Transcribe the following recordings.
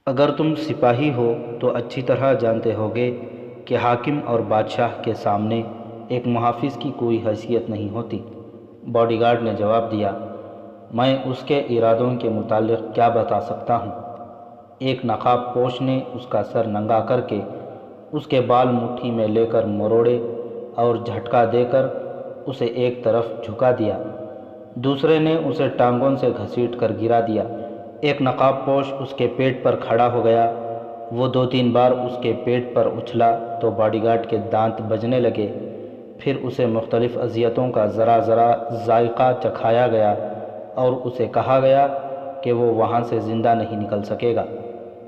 اگر تم سپاہی ہو تو اچھی طرح جانتے ہوگے کہ حاکم اور بادشاہ کے سامنے ایک محافظ کی کوئی حیثیت نہیں ہوتی۔ باڈی گارڈ نے جواب دیا، میں اس کے ارادوں کے متعلق کیا بتا سکتا ہوں؟ ایک نقاب پوش نے اس کا سر ننگا کر کے اس کے بال مٹھی میں لے کر مروڑے اور جھٹکا دے کر اسے ایک طرف جھکا دیا۔ دوسرے نے اسے ٹانگوں سے گھسیٹ کر گرا دیا۔ ایک نقاب پوش اس کے پیٹ پر کھڑا ہو گیا۔ وہ 2-3 بار اس کے پیٹ پر اچھلا تو باڈی گارڈ کے دانت بجنے لگے۔ پھر اسے مختلف اذیتوں کا ذرا ذرا ذائقہ چکھایا گیا اور اسے کہا گیا کہ وہ وہاں سے زندہ نہیں نکل سکے گا۔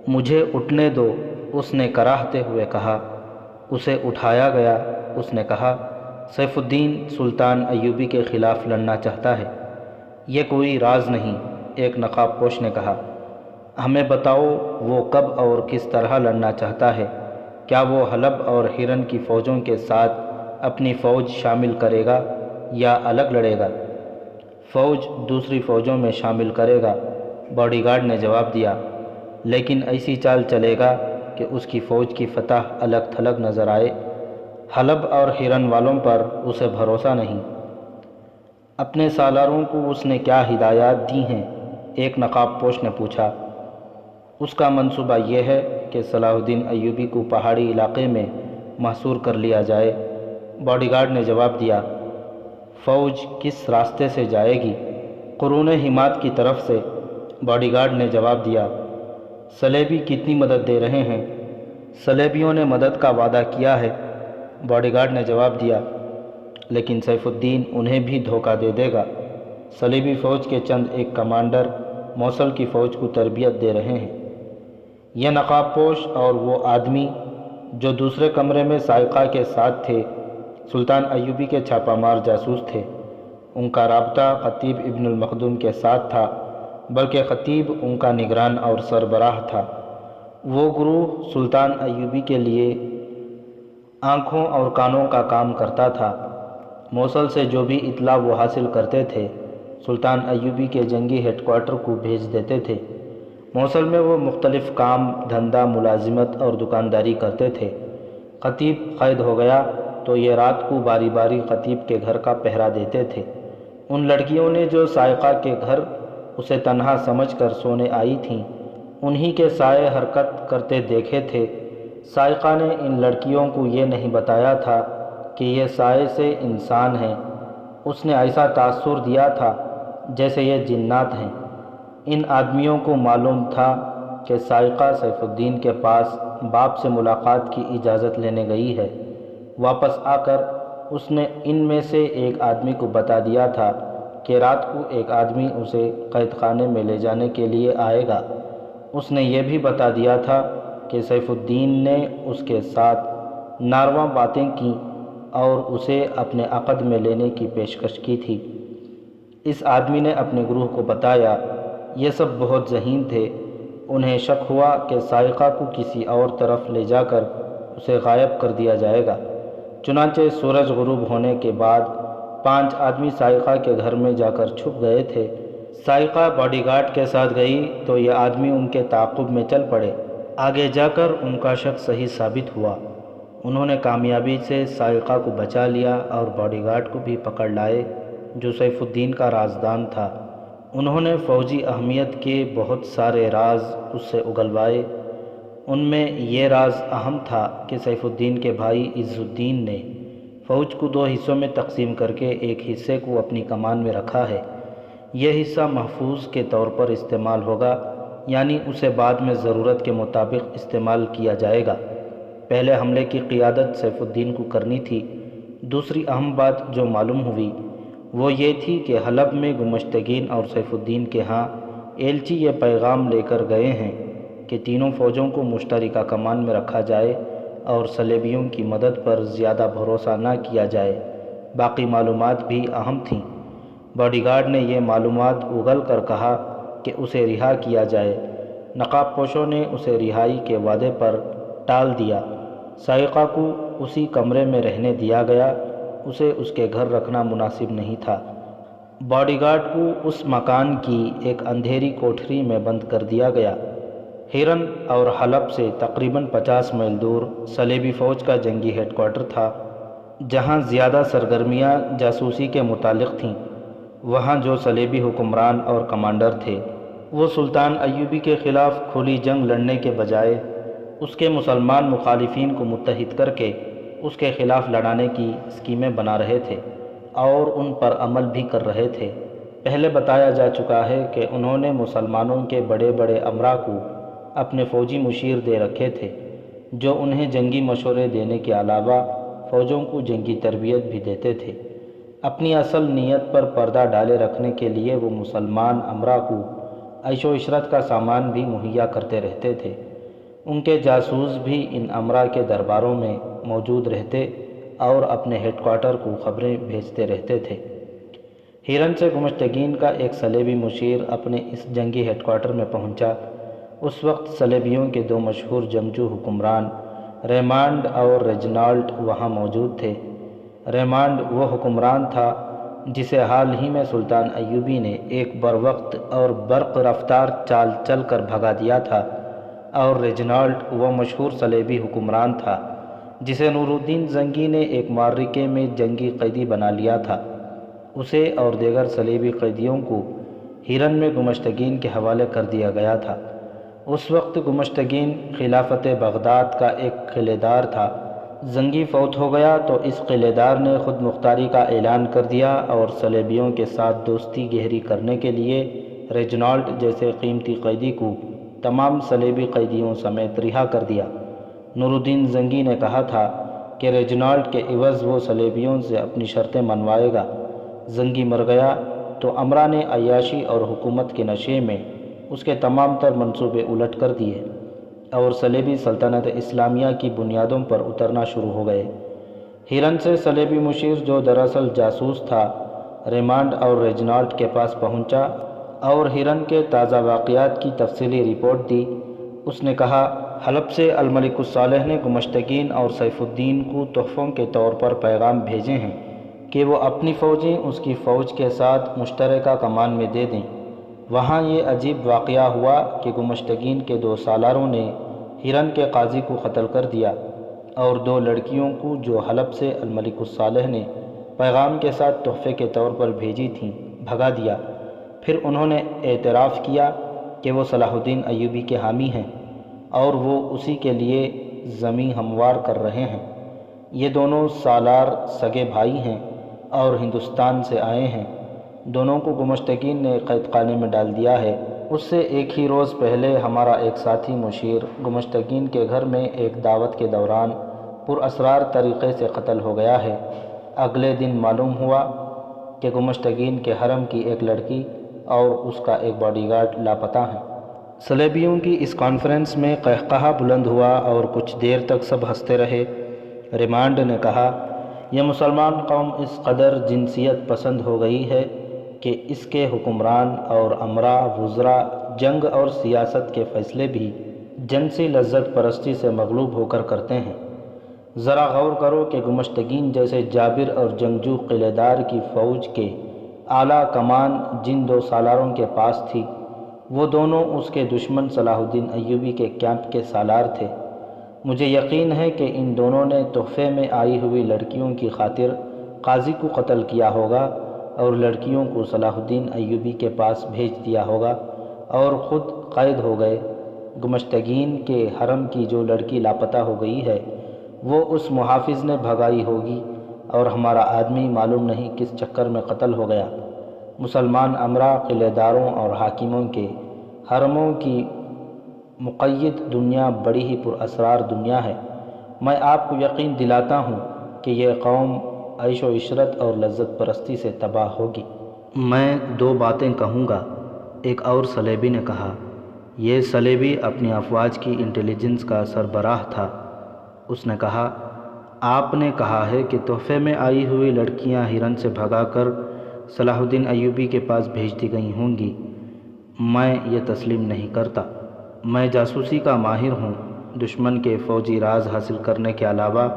مجھے اٹھنے دو، اس نے کراہتے ہوئے کہا۔ اسے اٹھایا گیا۔ اس نے کہا، سیف الدین سلطان ایوبی کے خلاف لڑنا چاہتا ہے۔ یہ کوئی راز نہیں، ایک نقاب پوش نے کہا۔ ہمیں بتاؤ وہ کب اور کس طرح لڑنا چاہتا ہے؟ کیا وہ حلب اور ہرن کی فوجوں کے ساتھ اپنی فوج شامل کرے گا یا الگ لڑے گا؟ فوج دوسری فوجوں میں شامل کرے گا، باڈی گارڈ نے جواب دیا، لیکن ایسی چال چلے گا کہ اس کی فوج کی فتح الگ تھلگ نظر آئے۔ حلب اور ہرن والوں پر اسے بھروسہ نہیں۔ اپنے سالاروں کو اس نے کیا ہدایات دی ہیں؟ ایک نقاب پوش نے پوچھا۔ اس کا منصوبہ یہ ہے کہ صلاح الدین ایوبی کو پہاڑی علاقے میں محصور کر لیا جائے، باڈی گارڈ نے جواب دیا۔ فوج کس راستے سے جائے گی؟ قرون حماد کی طرف سے، باڈی گارڈ نے جواب دیا۔ صلیبی کتنی مدد دے رہے ہیں؟ صلیبیوں نے مدد کا وعدہ کیا ہے، باڈی گارڈ نے جواب دیا، لیکن سیف الدین انہیں بھی دھوکہ دے دے گا۔ صلیبی فوج کے چند ایک کمانڈر موصل کی فوج کو تربیت دے رہے ہیں۔ یہ نقاب پوش اور وہ آدمی جو دوسرے کمرے میں سائقہ کے ساتھ تھے سلطان ایوبی کے چھاپہ مار جاسوس تھے۔ ان کا رابطہ خطیب ابن المخدوم کے ساتھ تھا، بلکہ خطیب ان کا نگران اور سربراہ تھا۔ وہ گروہ سلطان ایوبی کے لیے آنکھوں اور کانوں کا کام کرتا تھا۔ موصل سے جو بھی اطلاع وہ حاصل کرتے تھے سلطان ایوبی کے جنگی ہیڈ کوارٹر کو بھیج دیتے تھے۔ موصل میں وہ مختلف کام دھندا، ملازمت اور دکانداری کرتے تھے۔ خطیب قید ہو گیا تو یہ رات کو باری باری خطیب کے گھر کا پہرا دیتے تھے۔ ان لڑکیوں نے جو سائقہ کے گھر اسے تنہا سمجھ کر سونے آئی تھیں، انہی کے سائے حرکت کرتے دیکھے تھے۔ سائقہ نے ان لڑکیوں کو یہ نہیں بتایا تھا کہ یہ سائے سے انسان ہیں۔ اس نے ایسا تاثر دیا تھا جیسے یہ جنات ہیں۔ ان آدمیوں کو معلوم تھا کہ سائقہ سیف الدین کے پاس باپ سے ملاقات کی اجازت لینے گئی ہے۔ واپس آ کر اس نے ان میں سے ایک آدمی کو بتا دیا تھا کہ رات کو ایک آدمی اسے قید خانے میں لے جانے کے لیے آئے گا۔ اس نے یہ بھی بتا دیا تھا کہ سیف الدین نے اس کے ساتھ ناروا باتیں کیں اور اسے اپنے عقد میں لینے کی پیشکش کی تھی۔ اس آدمی نے اپنے گروہ کو بتایا۔ یہ سب بہت ذہین تھے۔ انہیں شک ہوا کہ سائقہ کو کسی اور طرف لے جا کر اسے غائب کر دیا جائے گا۔ چنانچہ سورج غروب ہونے کے بعد 5 آدمی سائقہ کے گھر میں جا کر چھپ گئے تھے۔ سائقہ باڈی گارڈ کے ساتھ گئی تو یہ آدمی ان کے تعاقب میں چل پڑے۔ آگے جا کر ان کا شک صحیح ثابت ہوا۔ انہوں نے کامیابی سے سائقہ کو بچا لیا اور باڈی گارڈ کو بھی پکڑ لائے جو سیف الدین کا رازدان تھا۔ انہوں نے فوجی اہمیت کے بہت سارے راز اس سے اگلوائے۔ ان میں یہ راز اہم تھا کہ سیف الدین کے بھائی عز الدین نے فوج کو 2 حصوں میں تقسیم کر کے ایک حصے کو اپنی کمان میں رکھا ہے۔ یہ حصہ محفوظ کے طور پر استعمال ہوگا، یعنی اسے بعد میں ضرورت کے مطابق استعمال کیا جائے گا۔ پہلے حملے کی قیادت سیف الدین کو کرنی تھی۔ دوسری اہم بات جو معلوم ہوئی وہ یہ تھی کہ حلب میں گمشتگین اور سیف الدین کے ہاں ایلچی یہ پیغام لے کر گئے ہیں کہ تینوں فوجوں کو مشترکہ کمان میں رکھا جائے اور صلیبیوں کی مدد پر زیادہ بھروسہ نہ کیا جائے۔ باقی معلومات بھی اہم تھیں۔ باڈی گارڈ نے یہ معلومات اگل کر کہا کہ اسے رہا کیا جائے۔ نقاب پوشوں نے اسے رہائی کے وعدے پر ٹال دیا۔ سائقہ کو اسی کمرے میں رہنے دیا گیا، اسے اس کے گھر رکھنا مناسب نہیں تھا۔ باڈی گارڈ کو اس مکان کی ایک اندھیری کوٹھری میں بند کر دیا گیا۔ ہیرن اور حلب سے تقریباً 50 میل دور صلیبی فوج کا جنگی ہیڈ کوارٹر تھا، جہاں زیادہ سرگرمیاں جاسوسی کے متعلق تھیں۔ وہاں جو صلیبی حکمران اور کمانڈر تھے وہ سلطان ایوبی کے خلاف کھلی جنگ لڑنے کے بجائے اس کے مسلمان مخالفین کو متحد کر کے اس کے خلاف لڑانے کی اسکیمیں بنا رہے تھے اور ان پر عمل بھی کر رہے تھے۔ پہلے بتایا جا چکا ہے کہ انہوں نے مسلمانوں کے بڑے بڑے امراء کو اپنے فوجی مشیر دے رکھے تھے، جو انہیں جنگی مشورے دینے کے علاوہ فوجوں کو جنگی تربیت بھی دیتے تھے۔ اپنی اصل نیت پر پردہ ڈالے رکھنے کے لیے وہ مسلمان امراء کو عیش و عشرت کا سامان بھی مہیا کرتے رہتے تھے۔ ان کے جاسوس بھی ان امراء کے درباروں میں موجود رہتے اور اپنے ہیڈ کوارٹر کو خبریں بھیجتے رہتے تھے۔ ہیرن سے گمشتگین کا ایک صلیبی مشیر اپنے اس جنگی ہیڈ کوارٹر میں پہنچا۔ اس وقت صلیبیوں کے دو مشہور جنگجو حکمران ریمانڈ اور ریجنالڈ وہاں موجود تھے۔ ریمانڈ وہ حکمران تھا جسے حال ہی میں سلطان ایوبی نے ایک بروقت اور برق رفتار چال چل کر بھگا دیا تھا، اور ریجنالڈ وہ مشہور صلیبی حکمران تھا جسے نور الدین زنگی نے ایک معرکے میں جنگی قیدی بنا لیا تھا۔ اسے اور دیگر صلیبی قیدیوں کو ہیرن میں گمشتگین کے حوالے کر دیا گیا تھا۔ اس وقت گمشتگین خلافت بغداد کا ایک قلعے دار تھا۔ زنگی فوت ہو گیا تو اس قلعے دار نے خود مختاری کا اعلان کر دیا اور صلیبیوں کے ساتھ دوستی گہری کرنے کے لیے ریجنالڈ جیسے قیمتی قیدی کو تمام صلیبی قیدیوں سمیت رہا کر دیا۔ نور الدین زنگی نے کہا تھا کہ ریجنالڈ کے عوض وہ صلیبیوں سے اپنی شرطیں منوائے گا۔ زنگی مر گیا تو امراء نے عیاشی اور حکومت کے نشے میں اس کے تمام تر منصوبے الٹ کر دیے اور صلیبی سلطنت اسلامیہ کی بنیادوں پر اترنا شروع ہو گئے۔ ہیرن سے صلیبی مشیر جو دراصل جاسوس تھا ریمانڈ اور ریجنالڈ کے پاس پہنچا اور ہیرن کے تازہ واقعات کی تفصیلی رپورٹ دی۔ اس نے کہا، حلب سے الملک الصالح نے گمشتگین اور سیف الدین کو تحفوں کے طور پر پیغام بھیجے ہیں کہ وہ اپنی فوجیں اس کی فوج کے ساتھ مشترکہ کمان میں دے دیں۔ وہاں یہ عجیب واقعہ ہوا کہ گمشتگین کے 2 سالاروں نے ہیرن کے قاضی کو قتل کر دیا اور 2 لڑکیوں کو جو حلب سے الملک الصالح نے پیغام کے ساتھ تحفے کے طور پر بھیجی تھیں بھگا دیا۔ پھر انہوں نے اعتراف کیا کہ وہ صلاح الدین ایوبی کے حامی ہیں اور وہ اسی کے لیے زمیں ہموار کر رہے ہیں۔ یہ دونوں سالار سگے بھائی ہیں اور ہندوستان سے آئے ہیں۔ دونوں کو گمشتگین نے قید خانے میں ڈال دیا ہے۔ اس سے ایک ہی روز پہلے ہمارا ایک ساتھی مشیر گمشتگین کے گھر میں ایک دعوت کے دوران پراسرار طریقے سے قتل ہو گیا ہے۔ اگلے دن معلوم ہوا کہ گمشتگین کے حرم کی ایک لڑکی اور اس کا ایک باڈی گارڈ لاپتہ ہیں۔ صلیبیوں کی اس کانفرنس میں قہقہہ بلند ہوا اور کچھ دیر تک سب ہنستے رہے۔ ریمانڈ نے کہا، یہ مسلمان قوم اس قدر جنسیت پسند ہو گئی ہے کہ اس کے حکمران اور امراء وزراء جنگ اور سیاست کے فیصلے بھی جنسی لذت پرستی سے مغلوب ہو کر کرتے ہیں۔ ذرا غور کرو کہ گمشتگین جیسے جابر اور جنگجو قلعے دار کی فوج کے اعلیٰ کمان جن 2 سالاروں کے پاس تھی، وہ دونوں اس کے دشمن صلاح الدین ایوبی کے کیمپ کے سالار تھے۔ مجھے یقین ہے کہ ان دونوں نے تحفے میں آئی ہوئی لڑکیوں کی خاطر قاضی کو قتل کیا ہوگا اور لڑکیوں کو صلاح الدین ایوبی کے پاس بھیج دیا ہوگا اور خود قید ہو گئے۔ گمشتگین کے حرم کی جو لڑکی لاپتہ ہو گئی ہے وہ اس محافظ نے بھگائی ہوگی اور ہمارا آدمی معلوم نہیں کس چکر میں قتل ہو گیا۔ مسلمان امراء قلعے داروں اور حاکموں کے حرموں کی مقید دنیا بڑی ہی پراسرار دنیا ہے۔ میں آپ کو یقین دلاتا ہوں کہ یہ قوم عیش و عشرت اور لذت پرستی سے تباہ ہوگی۔ میں 2 باتیں کہوں گا، ایک اور صلیبی نے کہا۔ یہ صلیبی اپنی افواج کی انٹیلیجنس کا سربراہ تھا۔ اس نے کہا، آپ نے کہا ہے کہ تحفے میں آئی ہوئی لڑکیاں ہیرن سے بھگا کر صلاح الدین ایوبی کے پاس بھیج دی گئی ہوں گی۔ میں یہ تسلیم نہیں کرتا۔ میں جاسوسی کا ماہر ہوں۔ دشمن کے فوجی راز حاصل کرنے کے علاوہ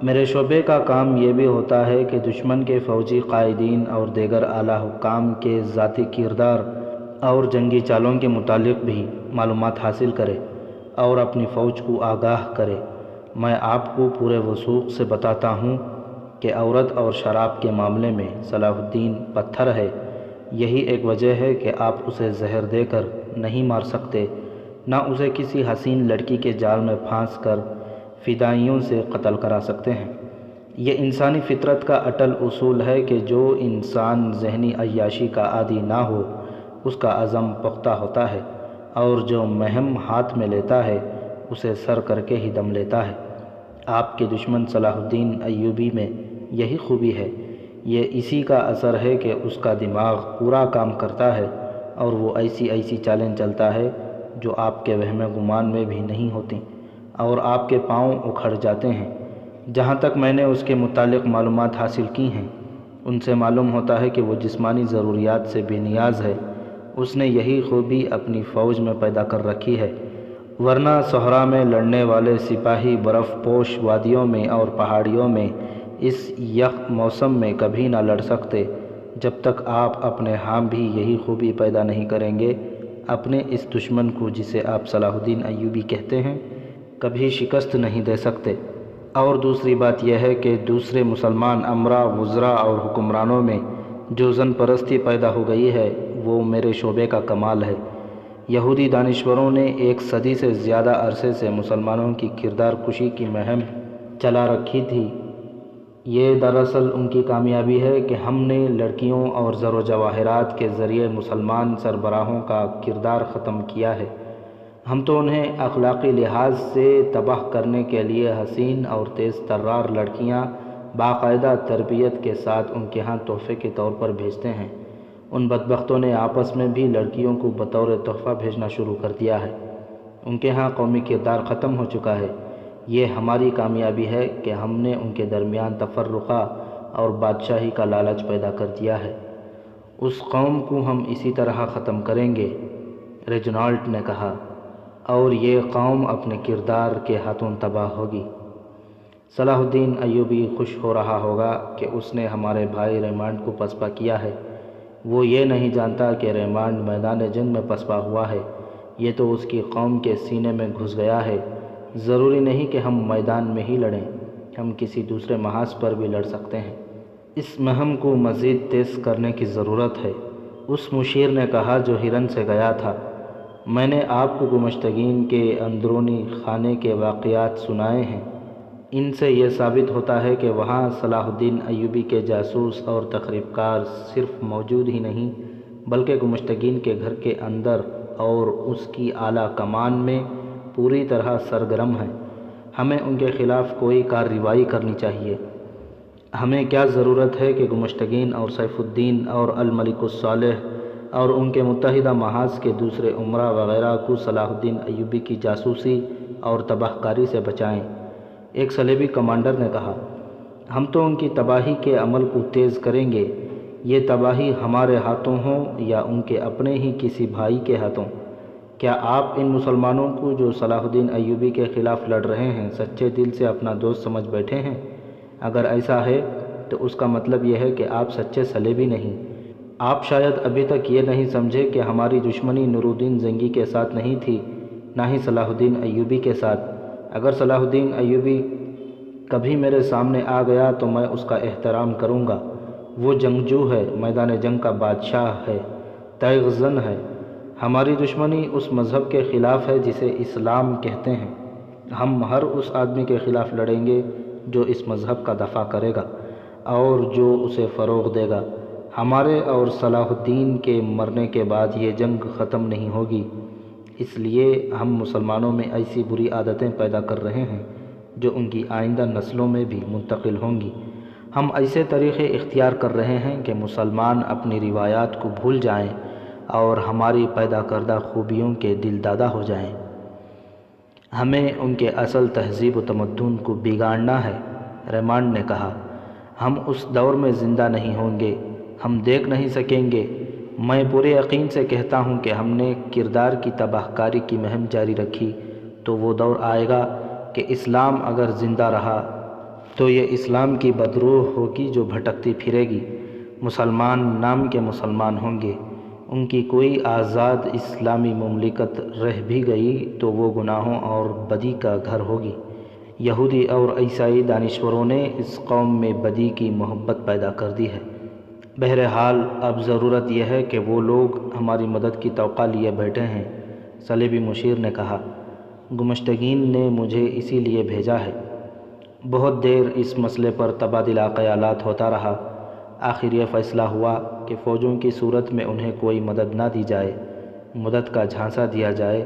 میرے شعبے کا کام یہ بھی ہوتا ہے کہ دشمن کے فوجی قائدین اور دیگر اعلیٰ حکام کے ذاتی کردار اور جنگی چالوں کے متعلق بھی معلومات حاصل کرے۔ اور اپنی فوج کو آگاہ کرے۔ میں آپ کو پورے وثوق سے بتاتا ہوں کہ عورت اور شراب کے معاملے میں صلاح الدین پتھر ہے۔ یہی ایک وجہ ہے کہ آپ اسے زہر دے کر نہیں مار سکتے، نہ اسے کسی حسین لڑکی کے جال میں پھانس کر فدائیوں سے قتل کرا سکتے ہیں۔ یہ انسانی فطرت کا اٹل اصول ہے کہ جو انسان ذہنی عیاشی کا عادی نہ ہو اس کا عزم پختہ ہوتا ہے، اور جو مہم ہاتھ میں لیتا ہے اسے سر کر کے ہی دم لیتا ہے۔ آپ کے دشمن صلاح الدین ایوبی میں یہی خوبی ہے۔ یہ اسی کا اثر ہے کہ اس کا دماغ پورا کام کرتا ہے اور وہ ایسی چالیں چلتا ہے جو آپ کے وہم گمان میں بھی نہیں ہوتی، اور آپ کے پاؤں اکھڑ جاتے ہیں۔ جہاں تک میں نے اس کے متعلق معلومات حاصل کی ہیں، ان سے معلوم ہوتا ہے کہ وہ جسمانی ضروریات سے بے نیاز ہے۔ اس نے یہی خوبی اپنی فوج میں پیدا کر رکھی ہے، ورنہ صحرا میں لڑنے والے سپاہی برف پوش وادیوں میں اور پہاڑیوں میں اس یخ موسم میں کبھی نہ لڑ سکتے۔ جب تک آپ اپنے ہاں بھی یہی خوبی پیدا نہیں کریں گے، اپنے اس دشمن کو جسے آپ صلاح الدین ایوبی کہتے ہیں کبھی شکست نہیں دے سکتے۔ اور دوسری بات یہ ہے کہ دوسرے مسلمان امراء، وزراء اور حکمرانوں میں جو زن پرستی پیدا ہو گئی ہے وہ میرے شعبے کا کمال ہے۔ یہودی دانشوروں نے 1 صدی سے زیادہ عرصے سے مسلمانوں کی کردار کشی کی مہم چلا رکھی تھی۔ یہ دراصل ان کی کامیابی ہے کہ ہم نے لڑکیوں اور زر و جواہرات کے ذریعے مسلمان سربراہوں کا کردار ختم کیا ہے۔ ہم تو انہیں اخلاقی لحاظ سے تباہ کرنے کے لیے حسین اور تیز ترار لڑکیاں باقاعدہ تربیت کے ساتھ ان کے ہاں تحفے کے طور پر بھیجتے ہیں۔ ان بدبختوں نے آپس میں بھی لڑکیوں کو بطور تحفہ بھیجنا شروع کر دیا ہے۔ ان کے ہاں قومی کردار ختم ہو چکا ہے۔ یہ ہماری کامیابی ہے کہ ہم نے ان کے درمیان تفرقہ اور بادشاہی کا لالچ پیدا کر دیا ہے۔ اس قوم کو ہم اسی طرح ختم کریں گے، ریجنالڈ نے کہا، اور یہ قوم اپنے کردار کے ہاتھوں تباہ ہوگی۔ صلاح الدین ایوبی خوش ہو رہا ہوگا کہ اس نے ہمارے بھائی ریمانڈ کو پسپا کیا ہے۔ وہ یہ نہیں جانتا کہ ریمانڈ میدان جنگ میں پسپا ہوا ہے، یہ تو اس کی قوم کے سینے میں گھس گیا ہے۔ ضروری نہیں کہ ہم میدان میں ہی لڑیں، ہم کسی دوسرے محاذ پر بھی لڑ سکتے ہیں۔ اس مہم کو مزید تیز کرنے کی ضرورت ہے، اس مشیر نے کہا جو ہرن سے گیا تھا۔ میں نے آپ کو گمشتگین کے اندرونی خانے کے واقعات سنائے ہیں۔ ان سے یہ ثابت ہوتا ہے کہ وہاں صلاح الدین ایوبی کے جاسوس اور تخریب کار صرف موجود ہی نہیں بلکہ گمشتگین کے گھر کے اندر اور اس کی اعلیٰ کمان میں پوری طرح سرگرم ہیں۔ ہمیں ان کے خلاف کوئی کارروائی کرنی چاہیے۔ ہمیں کیا ضرورت ہے کہ گمشتگین اور سیف الدین اور الملک الصالح اور ان کے متحدہ محاذ کے دوسرے امراء وغیرہ کو صلاح الدین ایوبی کی جاسوسی اور تباہ کاری سے بچائیں۔ ایک صلیبی کمانڈر نے کہا، ہم تو ان کی تباہی کے عمل کو تیز کریں گے، یہ تباہی ہمارے ہاتھوں ہو یا ان کے اپنے ہی کسی بھائی کے ہاتھوں۔ کیا آپ ان مسلمانوں کو جو صلاح الدین ایوبی کے خلاف لڑ رہے ہیں سچے دل سے اپنا دوست سمجھ بیٹھے ہیں؟ اگر ایسا ہے تو اس کا مطلب یہ ہے کہ آپ سچے صلیبی نہیں۔ آپ شاید ابھی تک یہ نہیں سمجھے کہ ہماری دشمنی نورالدین زنگی کے ساتھ نہیں تھی، نہ ہی صلاح الدین ایوبی کے ساتھ۔ اگر صلاح الدین ایوبی کبھی میرے سامنے آ گیا تو میں اس کا احترام کروں گا۔ وہ جنگجو ہے، میدان جنگ کا بادشاہ ہے، تیغ زن ہے۔ ہماری دشمنی اس مذہب کے خلاف ہے جسے اسلام کہتے ہیں۔ ہم ہر اس آدمی کے خلاف لڑیں گے جو اس مذہب کا دفاع کرے گا اور جو اسے فروغ دے گا۔ ہمارے اور صلاح الدین کے مرنے کے بعد یہ جنگ ختم نہیں ہوگی، اس لیے ہم مسلمانوں میں ایسی بری عادتیں پیدا کر رہے ہیں جو ان کی آئندہ نسلوں میں بھی منتقل ہوں گی۔ ہم ایسے طریقے اختیار کر رہے ہیں کہ مسلمان اپنی روایات کو بھول جائیں اور ہماری پیدا کردہ خوبیوں کے دل دادا ہو جائیں۔ ہمیں ان کے اصل تہذیب و تمدن کو بگاڑنا ہے، ریمانڈ نے کہا۔ ہم اس دور میں زندہ نہیں ہوں گے، ہم دیکھ نہیں سکیں گے۔ میں پورے یقین سے کہتا ہوں کہ ہم نے کردار کی تباہ کاری کی مہم جاری رکھی تو وہ دور آئے گا کہ اسلام اگر زندہ رہا تو یہ اسلام کی بدروح ہوگی جو بھٹکتی پھرے گی۔ مسلمان نام کے مسلمان ہوں گے، ان کی کوئی آزاد اسلامی مملکت رہ بھی گئی تو وہ گناہوں اور بدی کا گھر ہوگی۔ یہودی اور عیسائی دانشوروں نے اس قوم میں بدی کی محبت پیدا کر دی ہے۔ بہرحال اب ضرورت یہ ہے کہ وہ لوگ ہماری مدد کی توقع لیے بیٹھے ہیں۔ صلیبی مشیر نے کہا، گمشتگین نے مجھے اسی لیے بھیجا ہے۔ بہت دیر اس مسئلے پر تبادلہ خیالات ہوتا رہا۔ آخر یہ فیصلہ ہوا کہ فوجوں کی صورت میں انہیں کوئی مدد نہ دی جائے، مدد کا جھانسا دیا جائے،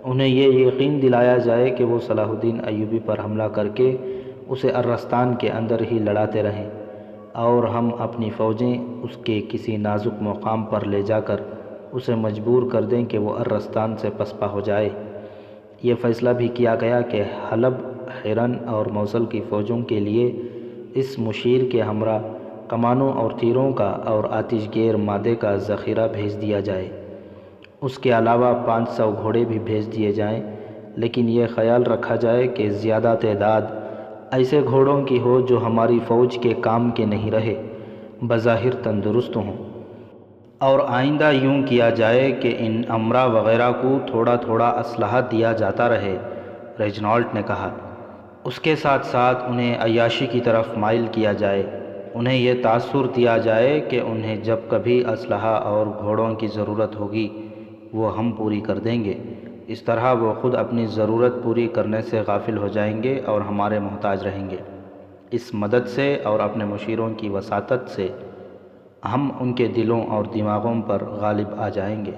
انہیں یہ یقین دلایا جائے کہ وہ صلاح الدین ایوبی پر حملہ کر کے اسے ارستان کے اندر ہی لڑاتے رہیں، اور ہم اپنی فوجیں اس کے کسی نازک مقام پر لے جا کر اسے مجبور کر دیں کہ وہ ارستان سے پسپا ہو جائے۔ یہ فیصلہ بھی کیا گیا کہ حلب، حرن اور موصل کی فوجوں کے لیے اس مشیر کے ہمراہ کمانوں اور تیروں کا اور آتش گیر مادے کا ذخیرہ بھیج دیا جائے۔ اس کے علاوہ 500 گھوڑے بھی بھیج دیے جائیں، لیکن یہ خیال رکھا جائے کہ زیادہ تعداد ایسے گھوڑوں کی ہو جو ہماری فوج کے کام کے نہیں رہے، بظاہر تندرست ہوں۔ اور آئندہ یوں کیا جائے کہ ان امراء وغیرہ کو تھوڑا تھوڑا اسلحہ دیا جاتا رہے، ریجنالڈ نے کہا۔ اس کے ساتھ ساتھ انہیں عیاشی کی طرف مائل کیا جائے، انہیں یہ تاثر دیا جائے کہ انہیں جب کبھی اسلحہ اور گھوڑوں کی ضرورت ہوگی وہ ہم پوری کر دیں گے۔ اس طرح وہ خود اپنی ضرورت پوری کرنے سے غافل ہو جائیں گے اور ہمارے محتاج رہیں گے۔ اس مدد سے اور اپنے مشیروں کی وساطت سے ہم ان کے دلوں اور دماغوں پر غالب آ جائیں گے۔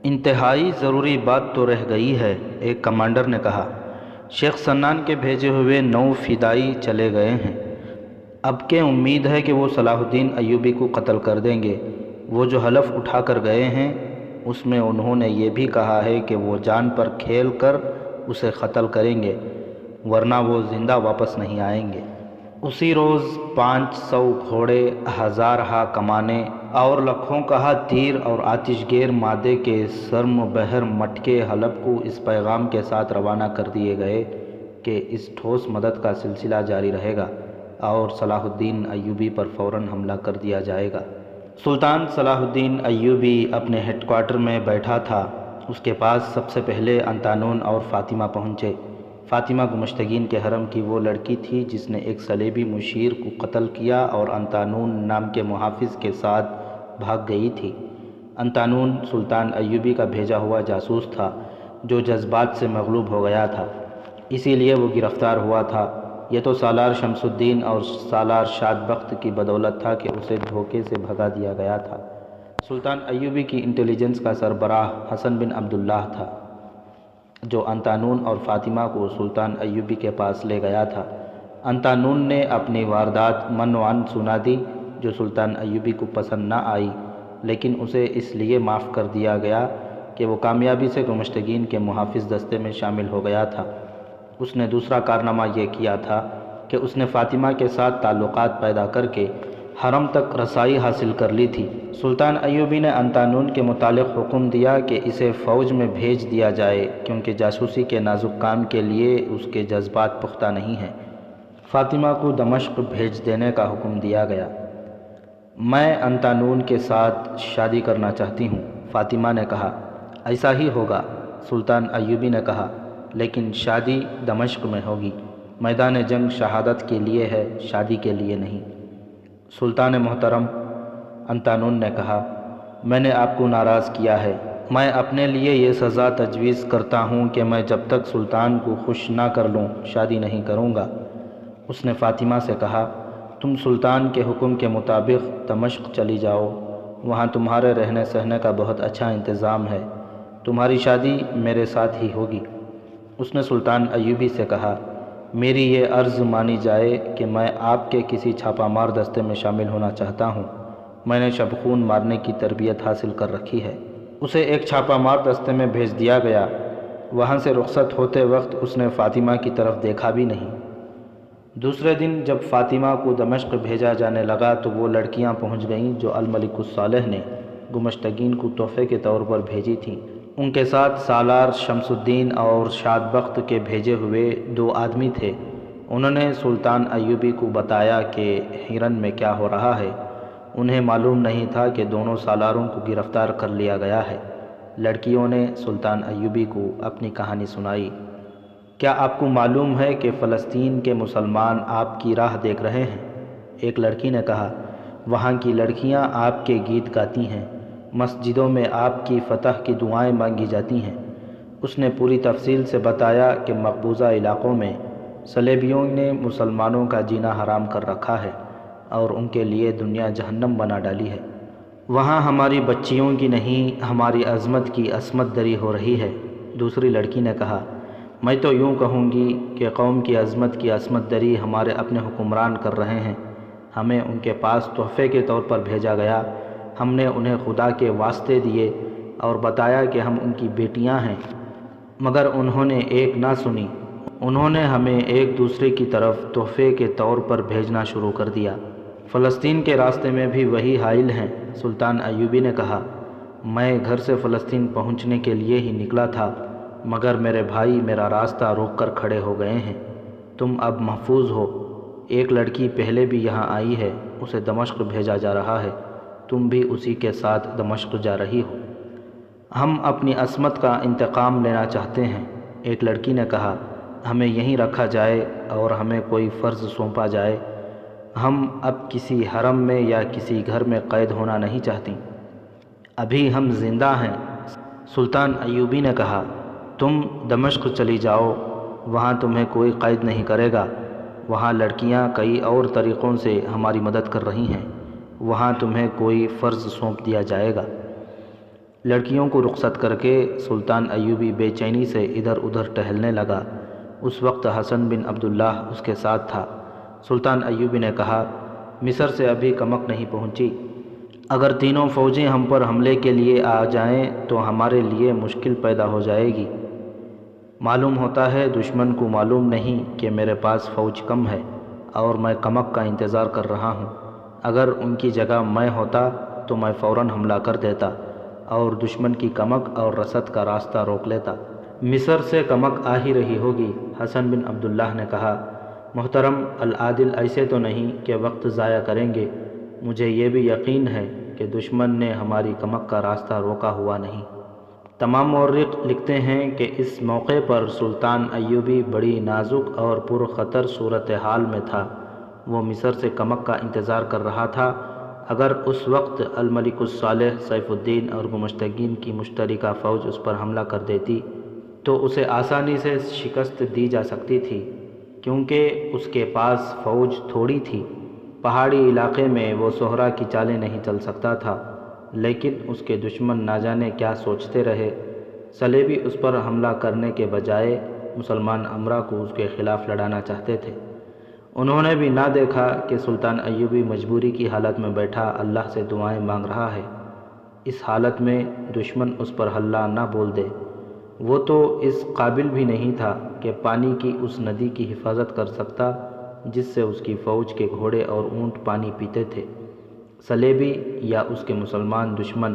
انتہائی ضروری بات تو رہ گئی ہے، ایک کمانڈر نے کہا۔ شیخ سنان کے بھیجے ہوئے 9 فدائی چلے گئے ہیں۔ اب کہ امید ہے کہ وہ صلاح الدین ایوبی کو قتل کر دیں گے۔ وہ جو حلف اٹھا کر گئے ہیں اس میں انہوں نے یہ بھی کہا ہے کہ وہ جان پر کھیل کر اسے قتل کریں گے، ورنہ وہ زندہ واپس نہیں آئیں گے۔ اسی روز 500 گھوڑے، 1000 کمانیں اور لکھوں کہا تیر اور آتش گیر مادے کے سرم بہر مٹکے حلب کو اس پیغام کے ساتھ روانہ کر دیے گئے کہ اس ٹھوس مدد کا سلسلہ جاری رہے گا اور صلاح الدین ایوبی پر فوراً حملہ کر دیا جائے گا۔ سلطان صلاح الدین ایوبی اپنے ہیڈ کوارٹر میں بیٹھا تھا۔ اس کے پاس سب سے پہلے انطانون اور فاطمہ پہنچے۔ فاطمہ گمشتگین کے حرم کی وہ لڑکی تھی جس نے ایک صلیبی مشیر کو قتل کیا اور انطانون نام کے محافظ کے ساتھ بھاگ گئی تھی۔ انطانون سلطان ایوبی کا بھیجا ہوا جاسوس تھا جو جذبات سے مغلوب ہو گیا تھا، اسی لیے وہ گرفتار ہوا تھا۔ یہ تو سالار شمس الدین اور سالار شاد بخت کی بدولت تھا کہ اسے دھوکے سے بھگا دیا گیا تھا۔ سلطان ایوبی کی انٹیلیجنس کا سربراہ حسن بن عبداللہ تھا جو انطانون اور فاطمہ کو سلطان ایوبی کے پاس لے گیا تھا۔ انطانون نے اپنی واردات منوعاً سنا دی جو سلطان ایوبی کو پسند نہ آئی، لیکن اسے اس لیے معاف کر دیا گیا کہ وہ کامیابی سے گمشتگین کے محافظ دستے میں شامل ہو گیا تھا۔ اس نے دوسرا کارنامہ یہ کیا تھا کہ اس نے فاطمہ کے ساتھ تعلقات پیدا کر کے حرم تک رسائی حاصل کر لی تھی۔ سلطان ایوبی نے انطانون کے متعلق حکم دیا کہ اسے فوج میں بھیج دیا جائے کیونکہ جاسوسی کے نازک کام کے لیے اس کے جذبات پختہ نہیں ہیں۔ فاطمہ کو دمشق بھیج دینے کا حکم دیا گیا۔ میں انطانون کے ساتھ شادی کرنا چاہتی ہوں، فاطمہ نے کہا۔ ایسا ہی ہوگا، سلطان ایوبی نے کہا، لیکن شادی دمشق میں ہوگی۔ میدان جنگ شہادت کے لیے ہے، شادی کے لیے نہیں۔ سلطان محترم، انطانون نے کہا، میں نے آپ کو ناراض کیا ہے۔ میں اپنے لیے یہ سزا تجویز کرتا ہوں کہ میں جب تک سلطان کو خوش نہ کر لوں شادی نہیں کروں گا۔ اس نے فاطمہ سے کہا، تم سلطان کے حکم کے مطابق دمشق چلی جاؤ، وہاں تمہارے رہنے سہنے کا بہت اچھا انتظام ہے، تمہاری شادی میرے ساتھ ہی ہوگی۔ اس نے سلطان ایوبی سے کہا، میری یہ عرض مانی جائے کہ میں آپ کے کسی چھاپہ مار دستے میں شامل ہونا چاہتا ہوں۔ میں نے شبخون مارنے کی تربیت حاصل کر رکھی ہے۔ اسے ایک چھاپہ مار دستے میں بھیج دیا گیا۔ وہاں سے رخصت ہوتے وقت اس نے فاطمہ کی طرف دیکھا بھی نہیں۔ دوسرے دن جب فاطمہ کو دمشق بھیجا جانے لگا تو وہ لڑکیاں پہنچ گئیں جو الملک الصالح نے گمشتگین کو تحفے کے طور پر بھیجی تھیں۔ ان کے ساتھ سالار شمس الدین اور شاد بخت کے بھیجے ہوئے 2 آدمی تھے۔ انہوں نے سلطان ایوبی کو بتایا کہ حرن میں کیا ہو رہا ہے۔ انہیں معلوم نہیں تھا کہ دونوں سالاروں کو گرفتار کر لیا گیا ہے۔ لڑکیوں نے سلطان ایوبی کو اپنی کہانی سنائی۔ کیا آپ کو معلوم ہے کہ فلسطین کے مسلمان آپ کی راہ دیکھ رہے ہیں؟ ایک لڑکی نے کہا، وہاں کی لڑکیاں آپ کے گیت گاتی ہیں، مسجدوں میں آپ کی فتح کی دعائیں مانگی جاتی ہیں۔ اس نے پوری تفصیل سے بتایا کہ مقبوضہ علاقوں میں صلیبیوں نے مسلمانوں کا جینا حرام کر رکھا ہے اور ان کے لیے دنیا جہنم بنا ڈالی ہے۔ وہاں ہماری بچیوں کی نہیں، ہماری عظمت کی عصمت دری ہو رہی ہے۔ دوسری لڑکی نے کہا، میں تو یوں کہوں گی کہ قوم کی عظمت کی عصمت دری ہمارے اپنے حکمران کر رہے ہیں۔ ہمیں ان کے پاس تحفے کے طور پر بھیجا گیا، ہم نے انہیں خدا کے واسطے دیے اور بتایا کہ ہم ان کی بیٹیاں ہیں، مگر انہوں نے ایک نہ سنی۔ انہوں نے ہمیں ایک دوسرے کی طرف تحفے کے طور پر بھیجنا شروع کر دیا۔ فلسطین کے راستے میں بھی وہی حائل ہیں۔ سلطان ایوبی نے کہا، میں گھر سے فلسطین پہنچنے کے لیے ہی نکلا تھا، مگر میرے بھائی میرا راستہ روک کر کھڑے ہو گئے ہیں۔ تم اب محفوظ ہو۔ ایک لڑکی پہلے بھی یہاں آئی ہے، اسے دمشق بھیجا جا رہا ہے، تم بھی اسی کے ساتھ دمشق جا رہی ہو۔ ہم اپنی عصمت کا انتقام لینا چاہتے ہیں۔ ایک لڑکی نے کہا، ہمیں یہیں رکھا جائے اور ہمیں کوئی فرض سونپا جائے، ہم اب کسی حرم میں یا کسی گھر میں قید ہونا نہیں چاہتی، ابھی ہم زندہ ہیں۔ سلطان ایوبی نے کہا، تم دمشق چلی جاؤ، وہاں تمہیں کوئی قید نہیں کرے گا، وہاں لڑکیاں کئی اور طریقوں سے ہماری مدد کر رہی ہیں، وہاں تمہیں کوئی فرض سونپ دیا جائے گا۔ لڑکیوں کو رخصت کر کے سلطان ایوبی بے چینی سے ادھر ادھر ٹہلنے لگا۔ اس وقت حسن بن عبداللہ اس کے ساتھ تھا۔ سلطان ایوبی نے کہا، مصر سے ابھی کمک نہیں پہنچی، اگر تینوں فوجیں ہم پر حملے کے لیے آ جائیں تو ہمارے لیے مشکل پیدا ہو جائے گی۔ معلوم ہوتا ہے دشمن کو معلوم نہیں کہ میرے پاس فوج کم ہے اور میں کمک کا انتظار کر رہا ہوں۔ اگر ان کی جگہ میں ہوتا تو میں فوراً حملہ کر دیتا اور دشمن کی کمک اور رسد کا راستہ روک لیتا۔ مصر سے کمک آ ہی رہی ہوگی۔ حسن بن عبداللہ نے کہا، محترم العادل ایسے تو نہیں کہ وقت ضائع کریں گے، مجھے یہ بھی یقین ہے کہ دشمن نے ہماری کمک کا راستہ روکا ہوا نہیں۔ تمام مورخ لکھتے ہیں کہ اس موقع پر سلطان ایوبی بڑی نازک اور پرخطر صورتحال میں تھا۔ وہ مصر سے کمک کا انتظار کر رہا تھا۔ اگر اس وقت الملک الصالح سیف الدین اور گمشتگین کی مشترکہ فوج اس پر حملہ کر دیتی تو اسے آسانی سے شکست دی جا سکتی تھی، کیونکہ اس کے پاس فوج تھوڑی تھی۔ پہاڑی علاقے میں وہ صحرا کی چالیں نہیں چل سکتا تھا، لیکن اس کے دشمن نہ جانے کیا سوچتے رہے۔ صلیبی اس پر حملہ کرنے کے بجائے مسلمان امرا کو اس کے خلاف لڑانا چاہتے تھے۔ انہوں نے بھی نہ دیکھا کہ سلطان ایوبی مجبوری کی حالت میں بیٹھا اللہ سے دعائیں مانگ رہا ہے۔ اس حالت میں دشمن اس پر حملہ نہ بول دے۔ وہ تو اس قابل بھی نہیں تھا کہ پانی کی اس ندی کی حفاظت کر سکتا جس سے اس کی فوج کے گھوڑے اور اونٹ پانی پیتے تھے۔ صلیبی یا اس کے مسلمان دشمن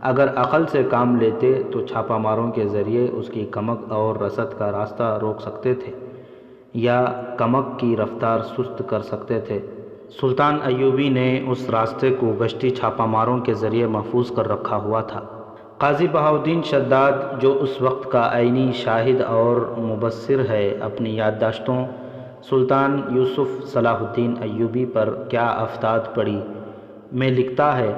اگر عقل سے کام لیتے تو چھاپہ ماروں کے ذریعے اس کی کمک اور رسد کا راستہ روک سکتے تھے یا کمک کی رفتار سست کر سکتے تھے۔ سلطان ایوبی نے اس راستے کو گشتی چھاپہ ماروں کے ذریعے محفوظ کر رکھا ہوا تھا۔ قاضی بہاؤالدین شداد، جو اس وقت کا عینی شاہد اور مبصر ہے، اپنی یادداشتوں سلطان یوسف صلاح الدین ایوبی پر کیا افتاد پڑی میں لکھتا ہے،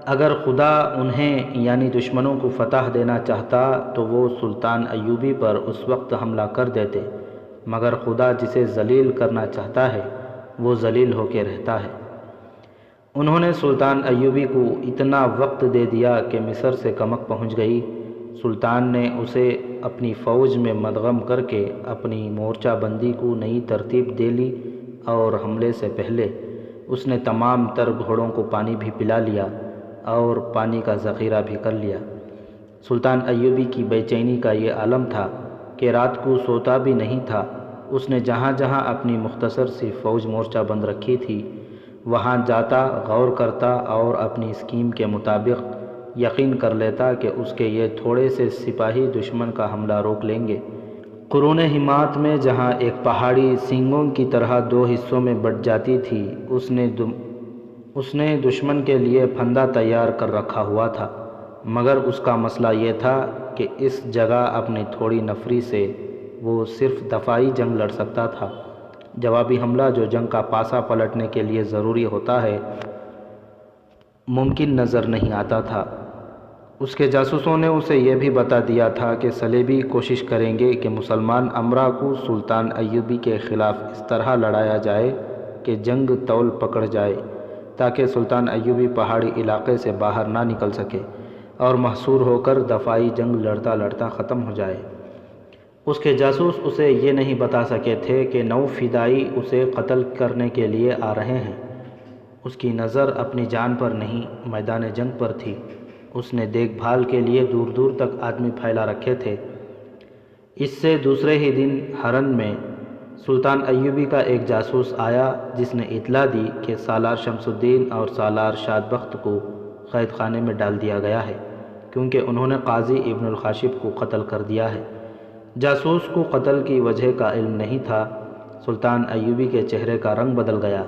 اگر خدا انہیں یعنی دشمنوں کو فتح دینا چاہتا تو وہ سلطان ایوبی پر اس وقت حملہ کر دیتے، مگر خدا جسے ذلیل کرنا چاہتا ہے وہ ذلیل ہو کے رہتا ہے۔ انہوں نے سلطان ایوبی کو اتنا وقت دے دیا کہ مصر سے کمک پہنچ گئی۔ سلطان نے اسے اپنی فوج میں مدغم کر کے اپنی مورچہ بندی کو نئی ترتیب دے لی اور حملے سے پہلے اس نے تمام تر گھوڑوں کو پانی بھی پلا لیا اور پانی کا ذخیرہ بھی کر لیا۔ سلطان ایوبی کی بے چینی کا یہ عالم تھا کہ رات کو سوتا بھی نہیں تھا۔ اس نے جہاں جہاں اپنی مختصر سی فوج مورچہ بند رکھی تھی وہاں جاتا، غور کرتا اور اپنی اسکیم کے مطابق یقین کر لیتا کہ اس کے یہ تھوڑے سے سپاہی دشمن کا حملہ روک لیں گے۔ قرون حمات میں جہاں ایک پہاڑی سینگوں کی طرح دو حصوں میں بٹ جاتی تھی، اس نے اس نے دشمن کے لیے پھندا تیار کر رکھا ہوا تھا، مگر اس کا مسئلہ یہ تھا کہ اس جگہ اپنی تھوڑی نفری سے وہ صرف دفاعی جنگ لڑ سکتا تھا۔ جوابی حملہ جو جنگ کا پاسا پلٹنے کے لیے ضروری ہوتا ہے ممکن نظر نہیں آتا تھا۔ اس کے جاسوسوں نے اسے یہ بھی بتا دیا تھا کہ صلیبی کوشش کریں گے کہ مسلمان امرا کو سلطان ایوبی کے خلاف اس طرح لڑایا جائے کہ جنگ طول پکڑ جائے، تاکہ سلطان ایوبی پہاڑی علاقے سے باہر نہ نکل سکے اور محصور ہو کر دفاعی جنگ لڑتا لڑتا ختم ہو جائے۔ اس کے جاسوس اسے یہ نہیں بتا سکے تھے کہ 9 فدائی اسے قتل کرنے کے لیے آ رہے ہیں۔ اس کی نظر اپنی جان پر نہیں، میدان جنگ پر تھی۔ اس نے دیکھ بھال کے لیے دور دور تک آدمی پھیلا رکھے تھے۔ اس سے دوسرے ہی دن ہرن میں سلطان ایوبی کا ایک جاسوس آیا، جس نے اطلاع دی کہ سالار شمس الدین اور سالار شاد بخت کو قید خانے میں ڈال دیا گیا ہے، کیونکہ انہوں نے قاضی ابن الخاشب کو قتل کر دیا ہے۔ جاسوس کو قتل کی وجہ کا علم نہیں تھا۔ سلطان ایوبی کے چہرے کا رنگ بدل گیا۔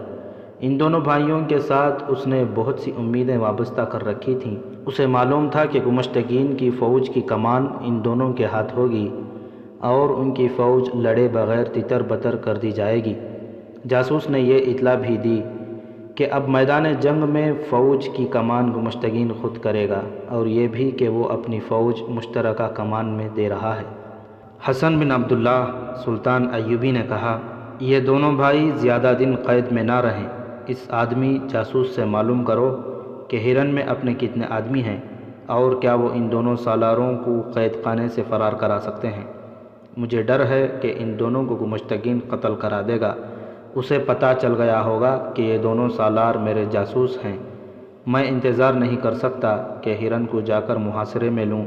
ان دونوں بھائیوں کے ساتھ اس نے بہت سی امیدیں وابستہ کر رکھی تھیں۔ اسے معلوم تھا کہ گمشتگین کی فوج کی کمان ان دونوں کے ہاتھ ہوگی اور ان کی فوج لڑے بغیر تتر بتر کر دی جائے گی۔ جاسوس نے یہ اطلاع بھی دی کہ اب میدان جنگ میں فوج کی کمان گمشتگین خود کرے گا، اور یہ بھی کہ وہ اپنی فوج مشترکہ کمان میں دے رہا ہے۔ حسن بن عبداللہ سلطان ایوبی نے کہا، یہ دونوں بھائی زیادہ دن قید میں نہ رہیں۔ اس آدمی جاسوس سے معلوم کرو کہ ہرن میں اپنے کتنے آدمی ہیں اور کیا وہ ان دونوں سالاروں کو قید خانے سے فرار کرا سکتے ہیں۔ مجھے ڈر ہے کہ ان دونوں کو گمشتگین قتل کرا دے گا۔ اسے پتہ چل گیا ہوگا کہ یہ دونوں سالار میرے جاسوس ہیں۔ میں انتظار نہیں کر سکتا کہ ہرن کو جا کر محاصرے میں لوں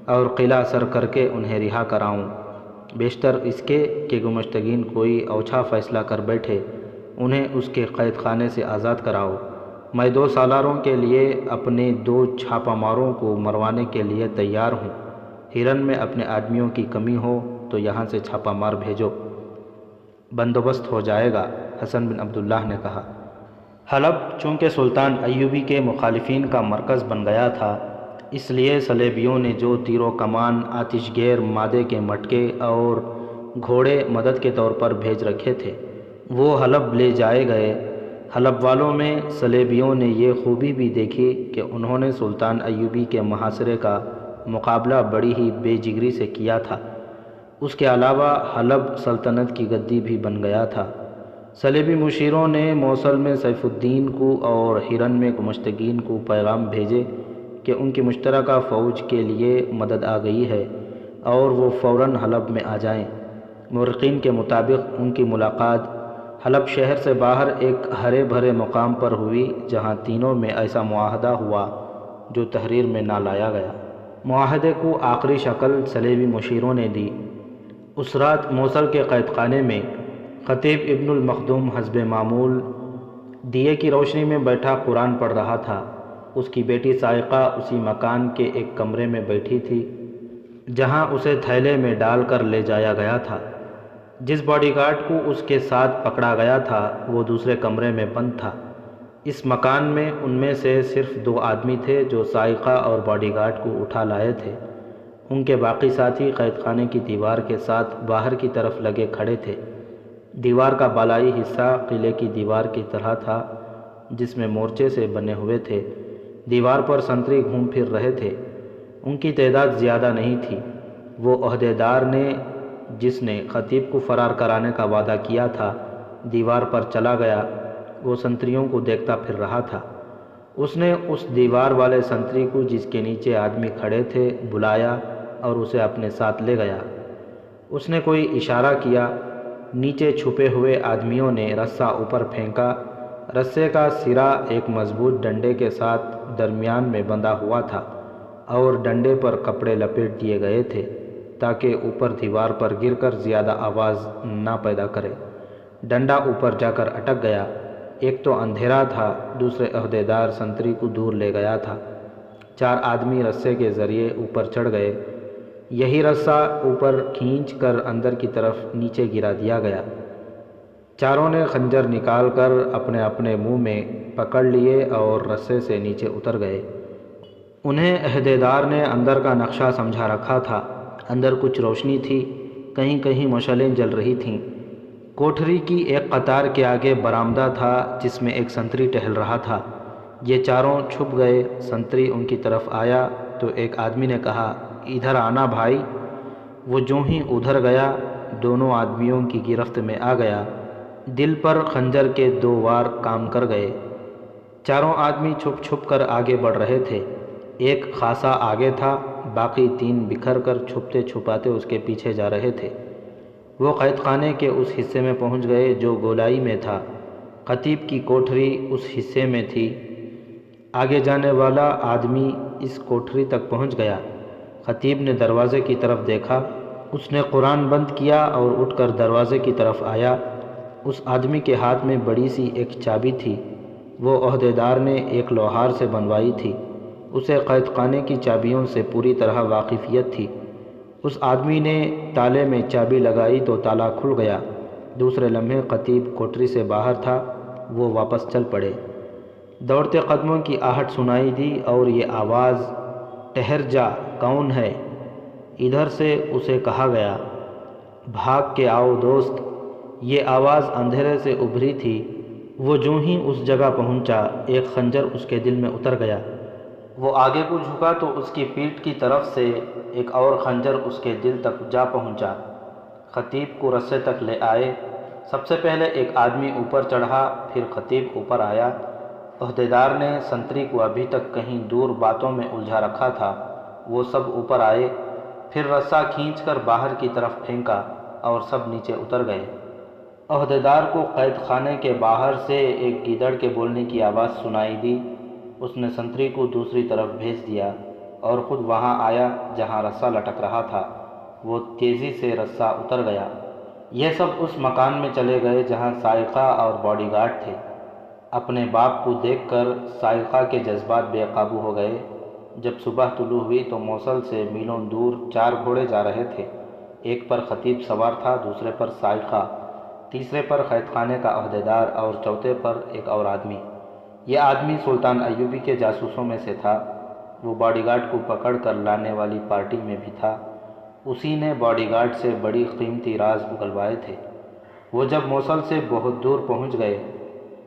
اور قلعہ سر کر کے انہیں رہا کراؤں۔ بیشتر اس کے کہ گمشتگین کوئی اوچھا فیصلہ کر بیٹھے، انہیں اس کے قید خانے سے آزاد کراؤ۔ میں 2 سالاروں کے لیے اپنے 2 چھاپہ ماروں کو مروانے کے لیے تیار ہوں۔ ہرن میں اپنے آدمیوں کی کمی ہو تو یہاں سے چھاپہ مار بھیجو، بندوبست ہو جائے گا، حسن بن عبداللہ نے کہا۔ حلب چونکہ سلطان ایوبی کے مخالفین کا مرکز بن گیا تھا، اس لیے صلیبیوں نے جو تیر و کمان، آتش گیر، مادے کے مٹکے اور گھوڑے مدد کے طور پر بھیج رکھے تھے، وہ حلب لے جائے گئے۔ حلب والوں میں صلیبیوں نے یہ خوبی بھی دیکھی کہ انہوں نے سلطان ایوبی کے محاصرے کا مقابلہ بڑی ہی بے جگری سے کیا تھا۔ اس کے علاوہ حلب سلطنت کی گدی بھی بن گیا تھا۔ صلیبی مشیروں نے موصل میں سیف الدین کو اور ہرن میں گمشتگین کو پیغام بھیجے کہ ان کی مشترکہ فوج کے لیے مدد آ گئی ہے اور وہ فوراً حلب میں آ جائیں۔ مورخین کے مطابق ان کی ملاقات حلب شہر سے باہر ایک ہرے بھرے مقام پر ہوئی، جہاں تینوں میں ایسا معاہدہ ہوا جو تحریر میں نہ لایا گیا۔ معاہدے کو آخری شکل صلیبی مشیروں نے دی۔ اس رات موصل کے قید خانے میں خطیب ابن المخدوم حسب معمول دیے کی روشنی میں بیٹھا قرآن پڑھ رہا تھا۔ اس کی بیٹی سائقہ اسی مکان کے ایک کمرے میں بیٹھی تھی جہاں اسے تھیلے میں ڈال کر لے جایا گیا تھا۔ جس باڈی گارڈ کو اس کے ساتھ پکڑا گیا تھا وہ دوسرے کمرے میں بند تھا۔ اس مکان میں ان میں سے صرف 2 آدمی تھے جو سائقہ اور باڈی گارڈ کو اٹھا لائے تھے۔ ان کے باقی ساتھی قید خانے کی دیوار کے ساتھ باہر کی طرف لگے کھڑے تھے۔ دیوار کا بالائی حصہ قلعے کی دیوار کی طرح تھا، جس میں مورچے سے بنے ہوئے تھے۔ دیوار پر سنتری گھوم پھر رہے تھے۔ ان کی تعداد زیادہ نہیں تھی۔ وہ عہدیدار نے جس نے خطیب کو فرار کرانے کا وعدہ کیا تھا دیوار پر چلا گیا۔ وہ سنتریوں کو دیکھتا پھر رہا تھا۔ اس نے اس دیوار والے سنتری کو جس کے نیچے آدمی کھڑے تھے بلایا اور اسے اپنے ساتھ لے گیا۔ اس نے کوئی اشارہ کیا۔ نیچے چھپے ہوئے آدمیوں نے رسہ اوپر پھینکا۔ رسے کا سرا ایک مضبوط ڈنڈے کے ساتھ درمیان میں بندھا ہوا تھا اور ڈنڈے پر کپڑے لپیٹ دیے گئے تھے تاکہ اوپر دیوار پر گر کر زیادہ آواز نہ پیدا کرے۔ ڈنڈا اوپر جا کر اٹک گیا۔ ایک تو اندھیرا تھا، دوسرے عہدیدار سنتری کو دور لے گیا تھا۔ 4 آدمی رسے کے ذریعے اوپر چڑھ گئے۔ یہی رسہ اوپر کھینچ کر اندر کی طرف نیچے گرا دیا گیا۔ چاروں نے خنجر نکال کر اپنے اپنے منہ میں پکڑ لیے اور رسے سے نیچے اتر گئے۔ انہیں عہدیدار نے اندر کا نقشہ سمجھا رکھا تھا۔ اندر کچھ روشنی تھی، کہیں کہیں مشعلیں جل رہی تھیں۔ کوٹھری کی ایک قطار کے آگے برآمدہ تھا جس میں ایک سنتری ٹہل رہا تھا۔ یہ چاروں چھپ گئے۔ سنتری ان کی طرف آیا تو ایک آدمی نے کہا، ادھر آنا بھائی۔ وہ جوں ہی ادھر گیا، دونوں آدمیوں کی گرفت میں آ گیا۔ دل پر خنجر کے 2 وار کام کر گئے۔ چاروں آدمی چھپ چھپ کر آگے بڑھ رہے تھے۔ ایک خاصا آگے تھا، باقی 3 بکھر کر چھپتے چھپاتے اس کے پیچھے جا رہے تھے۔ وہ قید خانے کے اس حصے میں پہنچ گئے جو گولائی میں تھا۔ خطیب کی کوٹھری اس حصے میں تھی۔ آگے جانے والا آدمی اس کوٹھری تک پہنچ گیا۔ خطیب نے دروازے کی طرف دیکھا۔ اس نے قرآن بند کیا اور اٹھ کر دروازے کی طرف آیا۔ اس آدمی کے ہاتھ میں بڑی سی ایک چابی تھی۔ وہ عہدیدار نے ایک لوہار سے بنوائی تھی۔ اسے قید خانے کی چابیوں سے پوری طرح واقفیت تھی۔ اس آدمی نے تالے میں چابی لگائی تو تالا کھل گیا۔ دوسرے لمحے خطیب کوٹری سے باہر تھا۔ وہ واپس چل پڑے۔ دوڑتے قدموں کی آہٹ سنائی دی اور یہ آواز، ٹھہر جا، کون ہے؟ ادھر سے اسے کہا گیا۔ بھاگ کے آؤ دوست۔ یہ آواز اندھیرے سے ابھری تھی۔ وہ جوں ہی اس جگہ پہنچا، ایک خنجر اس کے دل میں اتر گیا۔ وہ آگے کو جھکا تو اس کی پیٹھ کی طرف سے ایک اور خنجر اس کے دل تک جا پہنچا۔ خطیب کو رسے تک لے آئے۔ سب سے پہلے ایک آدمی اوپر چڑھا، پھر خطیب اوپر آیا۔ عہدیدار نے سنتری کو ابھی تک کہیں دور باتوں میں الجھا رکھا تھا۔ وہ سب اوپر آئے، پھر رسہ کھینچ کر باہر کی طرف پھینکا اور سب نیچے اتر گئے۔ عہدیدار کو قید خانے کے باہر سے ایک گیدڑ کے بولنے کی آواز سنائی دی۔ اس نے سنتری کو دوسری طرف بھیج دیا اور خود وہاں آیا جہاں رسہ لٹک رہا تھا۔ وہ تیزی سے رسہ اتر گیا۔ یہ سب اس مکان میں چلے گئے جہاں سائقہ اور باڈی گارڈ تھے۔ اپنے باپ کو دیکھ کر سائقہ کے جذبات بے قابو ہو گئے۔ جب صبح طلوع ہوئی تو موصل سے میلوں دور 4 گھوڑے جا رہے تھے۔ ایک پر خطیب سوار تھا، دوسرے پر سائقہ، تیسرے پر قید خانے کا عہدیدار اور چوتھے پر ایک اور آدمی۔ یہ آدمی سلطان ایوبی کے جاسوسوں میں سے تھا۔ وہ باڈی گارڈ کو پکڑ کر لانے والی پارٹی میں بھی تھا۔ اسی نے باڈی گارڈ سے بڑی قیمتی راز اگلوائے تھے۔ وہ جب موصل سے بہت دور پہنچ گئے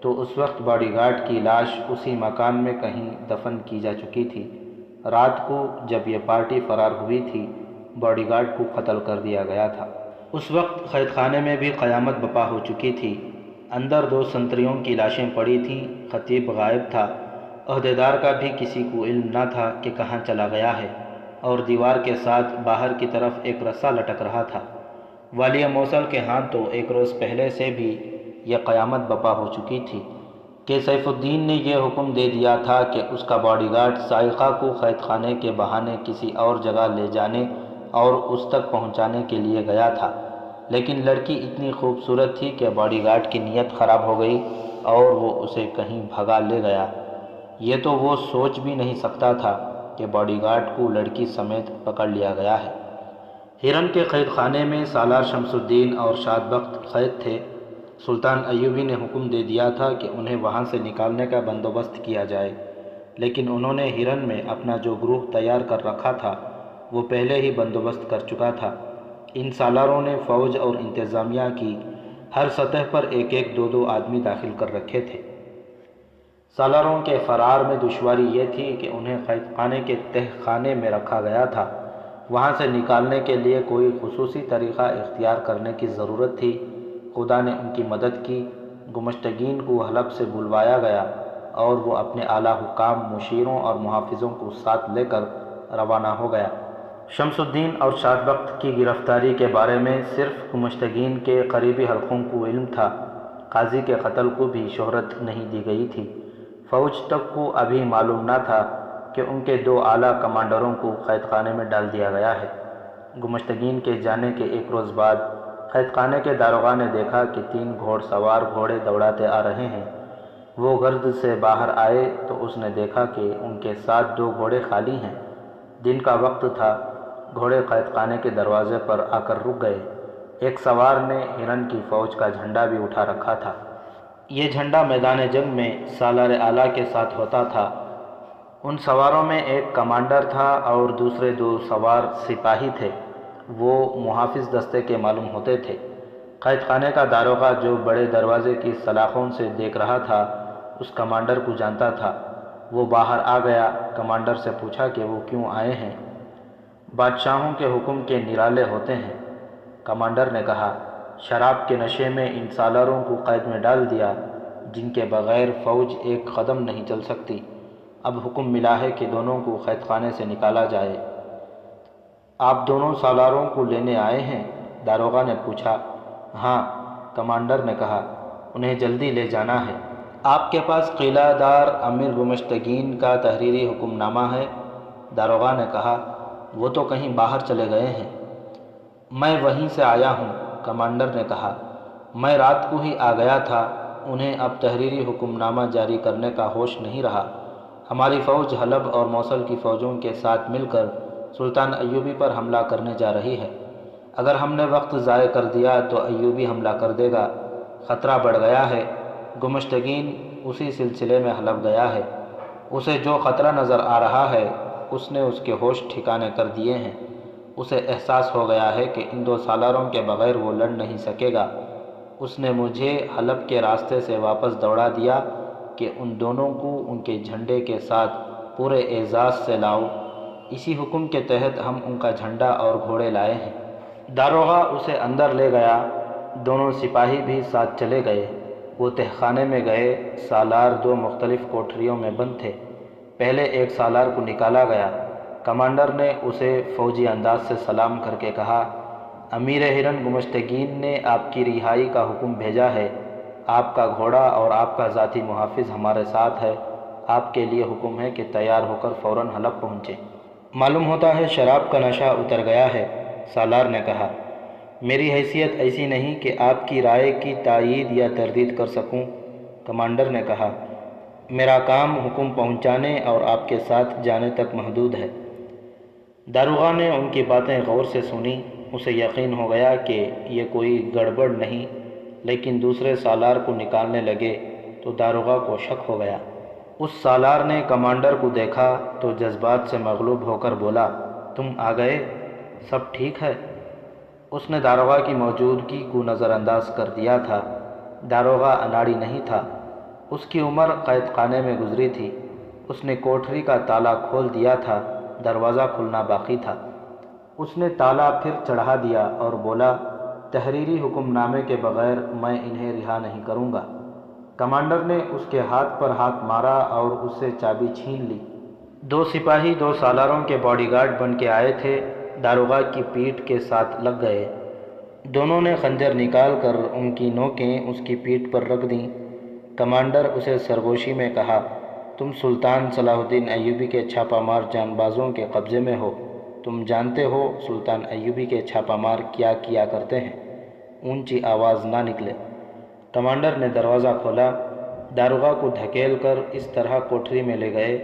تو اس وقت باڈی گارڈ کی لاش اسی مکان میں کہیں دفن کی جا چکی تھی۔ رات کو جب یہ پارٹی فرار ہوئی تھی، باڈی گارڈ کو قتل کر دیا گیا تھا۔ اس وقت قید خانے میں بھی قیامت بپا ہو چکی تھی۔ اندر 2 سنتریوں کی لاشیں پڑی تھیں۔ خطیب غائب تھا۔ عہدیدار کا بھی کسی کو علم نہ تھا کہ کہاں چلا گیا ہے، اور دیوار کے ساتھ باہر کی طرف ایک رسہ لٹک رہا تھا۔ والی موصل کے ہاں تو 1 روز پہلے سے بھی یہ قیامت بپا ہو چکی تھی کہ سیف الدین نے یہ حکم دے دیا تھا کہ اس کا باڈی گارڈ سائقہ کو قید خانے کے بہانے کسی اور جگہ لے جانے اور اس تک پہنچانے کے لیے گیا تھا، لیکن لڑکی اتنی خوبصورت تھی کہ باڈی گارڈ کی نیت خراب ہو گئی اور وہ اسے کہیں بھگا لے گیا۔ یہ تو وہ سوچ بھی نہیں سکتا تھا کہ باڈی گارڈ کو لڑکی سمیت پکڑ لیا گیا ہے۔ ہرن کے قید خانے میں سالار شمس الدین اور شادبخت قید تھے۔ سلطان ایوبی نے حکم دے دیا تھا کہ انہیں وہاں سے نکالنے کا بندوبست کیا جائے، لیکن انہوں نے ہرن میں اپنا جو گروہ تیار کر رکھا تھا وہ پہلے ہی بندوبست کر چکا تھا۔ ان سالاروں نے فوج اور انتظامیہ کی ہر سطح پر 1 2 آدمی داخل کر رکھے تھے۔ سالاروں کے فرار میں دشواری یہ تھی کہ انہیں قید خانے کے تہ خانے میں رکھا گیا تھا۔ وہاں سے نکالنے کے لیے کوئی خصوصی طریقہ اختیار کرنے کی ضرورت تھی۔ خدا نے ان کی مدد کی۔ گمشتگین کو حلب سے بلوایا گیا اور وہ اپنے اعلیٰ حکام، مشیروں اور محافظوں کو ساتھ لے کر روانہ ہو گیا۔ شمس الدین اور شادبخت کی گرفتاری کے بارے میں صرف گمشتگین کے قریبی حلقوں کو علم تھا۔ قاضی کے قتل کو بھی شہرت نہیں دی گئی تھی۔ فوج تک کو ابھی معلوم نہ تھا کہ ان کے 2 اعلیٰ کمانڈروں کو قید خانے میں ڈال دیا گیا ہے۔ گمشتگین کے جانے کے 1 روز بعد قید خانے کے داروغہ نے دیکھا کہ 3 گھوڑ سوار گھوڑے دوڑاتے آ رہے ہیں۔ وہ گرد سے باہر آئے تو اس نے دیکھا کہ ان کے ساتھ 2 گھوڑے خالی ہیں۔ دن کا وقت تھا۔ گھوڑے قید خانے کے دروازے پر آ کر رک گئے۔ ایک سوار نے ہرن کی فوج کا جھنڈا بھی اٹھا رکھا تھا۔ یہ جھنڈا میدان جنگ میں سالار اعلیٰ کے ساتھ ہوتا تھا۔ ان سواروں میں ایک کمانڈر تھا اور دوسرے 2 سوار سپاہی تھے۔ وہ محافظ دستے کے معلوم ہوتے تھے۔ قید خانے کا داروغہ جو بڑے دروازے کی سلاخوں سے دیکھ رہا تھا اس کمانڈر کو جانتا تھا۔ وہ باہر آ گیا، کمانڈر سے پوچھا کہ وہ کیوں آئے ہیں۔ بادشاہوں کے حکم کے نرالے ہوتے ہیں، کمانڈر نے کہا۔ شراب کے نشے میں ان سالاروں کو قید میں ڈال دیا جن کے بغیر فوج ایک قدم نہیں چل سکتی۔ اب حکم ملا ہے کہ دونوں کو قید خانے سے نکالا جائے۔ آپ دونوں سالاروں کو لینے آئے ہیں؟ داروغہ نے پوچھا۔ ہاں، کمانڈر نے کہا، انہیں جلدی لے جانا ہے۔ آپ کے پاس قلعہ دار امیر گمشتگین کا تحریری حکم نامہ ہے؟ داروغہ نے کہا۔ وہ تو کہیں باہر چلے گئے ہیں۔ میں وہیں سے آیا ہوں، کمانڈر نے کہا۔ میں رات کو ہی آ گیا تھا۔ انہیں اب تحریری حکم نامہ جاری کرنے کا ہوش نہیں رہا۔ ہماری فوج حلب اور موصل کی فوجوں کے ساتھ مل کر سلطان ایوبی پر حملہ کرنے جا رہی ہے۔ اگر ہم نے وقت ضائع کر دیا تو ایوبی حملہ کر دے گا۔ خطرہ بڑھ گیا ہے۔ گمشتگین اسی سلسلے میں حلب گیا ہے۔ اسے جو خطرہ نظر آ رہا ہے اس نے اس کے ہوش ٹھکانے کر دیے ہیں۔ اسے احساس ہو گیا ہے کہ ان 2 سالاروں کے بغیر وہ لڑ نہیں سکے گا۔ اس نے مجھے حلب کے راستے سے واپس دوڑا دیا کہ ان دونوں کو ان کے جھنڈے کے ساتھ پورے اعزاز سے لاؤ۔ اسی حکم کے تحت ہم ان کا جھنڈا اور گھوڑے لائے ہیں۔ داروغہ اسے اندر لے گیا۔ دونوں سپاہی بھی ساتھ چلے گئے۔ وہ تہ خانے میں گئے۔ سالار 2 مختلف کوٹھریوں میں بند تھے۔ پہلے ایک سالار کو نکالا گیا۔ کمانڈر نے اسے فوجی انداز سے سلام کر کے کہا، امیر ہرن گمشتگین نے آپ کی رہائی کا حکم بھیجا ہے۔ آپ کا گھوڑا اور آپ کا ذاتی محافظ ہمارے ساتھ ہے۔ آپ کے لیے حکم ہے کہ تیار ہو کر فوراً حلب پہنچیں۔ معلوم ہوتا ہے شراب کا نشہ اتر گیا ہے، سالار نے کہا۔ میری حیثیت ایسی نہیں کہ آپ کی رائے کی تائید یا تردید کر سکوں، کمانڈر نے کہا۔ میرا کام حکم پہنچانے اور آپ کے ساتھ جانے تک محدود ہے۔ داروغہ نے ان کی باتیں غور سے سنی۔ اسے یقین ہو گیا کہ یہ کوئی گڑبڑ نہیں، لیکن دوسرے سالار کو نکالنے لگے تو داروغہ کو شک ہو گیا۔ اس سالار نے کمانڈر کو دیکھا تو جذبات سے مغلوب ہو کر بولا، تم آ گئے، سب ٹھیک ہے؟ اس نے داروغہ کی موجودگی کو نظر انداز کر دیا تھا۔ داروغہ اناڑی نہیں تھا۔ اس کی عمر قید خانے میں گزری تھی۔ اس نے کوٹھری کا تالا کھول دیا تھا، دروازہ کھلنا باقی تھا۔ اس نے تالا پھر چڑھا دیا اور بولا، تحریری حکم نامے کے بغیر میں انہیں رہا نہیں کروں گا۔ کمانڈر نے اس کے ہاتھ پر ہاتھ مارا اور اس سے چابی چھین لی۔ 2 سپاہی 2 سالاروں کے باڈی گارڈ بن کے آئے تھے، داروغہ کی پیٹھ کے ساتھ لگ گئے۔ دونوں نے خنجر نکال کر ان کی نوکیں اس کی پیٹھ پر رکھ دیں۔ کمانڈر اسے سرگوشی میں کہا، تم سلطان صلاح الدین ایوبی کے چھاپہ مار جان بازوں کے قبضے میں ہو۔ تم جانتے ہو سلطان ایوبی کے چھاپہ مار کیا کیا کرتے ہیں۔ اونچی آواز نہ نکلے۔ کمانڈر نے دروازہ کھولا۔ داروغہ کو دھکیل کر اس طرح کوٹھری میں لے گئے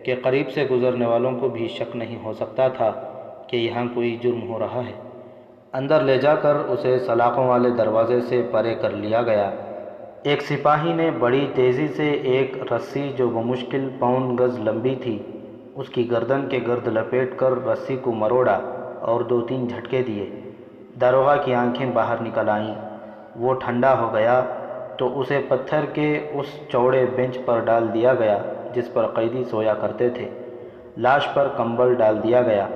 کہ قریب سے گزرنے والوں کو بھی شک نہیں ہو سکتا تھا کہ یہاں کوئی جرم ہو رہا ہے۔ اندر لے جا کر اسے سلاخوں والے دروازے سے پرے کر لیا گیا۔ ایک سپاہی نے بڑی تیزی سے ایک رسی جو بمشکل 1 پاؤنڈ گز لمبی تھی اس کی گردن کے گرد لپیٹ کر رسی کو مروڑا اور 2-3 جھٹکے دیے۔ داروغہ کی آنکھیں باہر نکل آئیں۔ وہ ٹھنڈا ہو گیا تو اسے پتھر کے اس چوڑے بینچ پر ڈال دیا گیا جس پر قیدی سویا کرتے تھے۔ لاش پر کمبل ڈال دیا گیا۔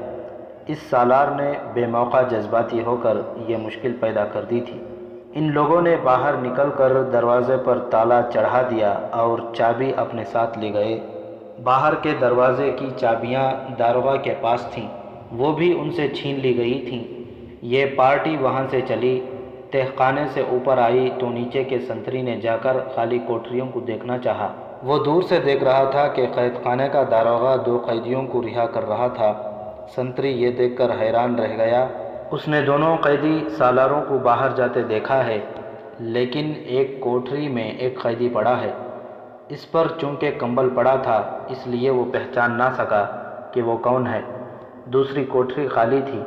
اس سالار نے بے موقع جذباتی ہو کر یہ مشکل پیدا کر دی تھی۔ ان لوگوں نے باہر نکل کر دروازے پر تالا چڑھا دیا اور چابی اپنے ساتھ لے گئے۔ باہر کے دروازے کی چابیاں داروغہ کے پاس تھیں، وہ بھی ان سے چھین لی گئی تھیں۔ یہ پارٹی وہاں سے چلی، تہ خانے سے اوپر آئی تو نیچے کے سنتری نے جا کر خالی کوٹریوں کو دیکھنا چاہا۔ وہ دور سے دیکھ رہا تھا کہ قید خانے کا داروغہ 2 قیدیوں کو رہا کر رہا تھا۔ سنتری یہ دیکھ کر حیران رہ گیا۔ اس نے دونوں قیدی سالاروں کو باہر جاتے دیکھا ہے، لیکن ایک کوٹری میں ایک قیدی پڑا ہے۔ اس پر چونکہ کمبل پڑا تھا اس لیے وہ پہچان نہ سکا کہ وہ کون ہے۔ دوسری کوٹری خالی تھی۔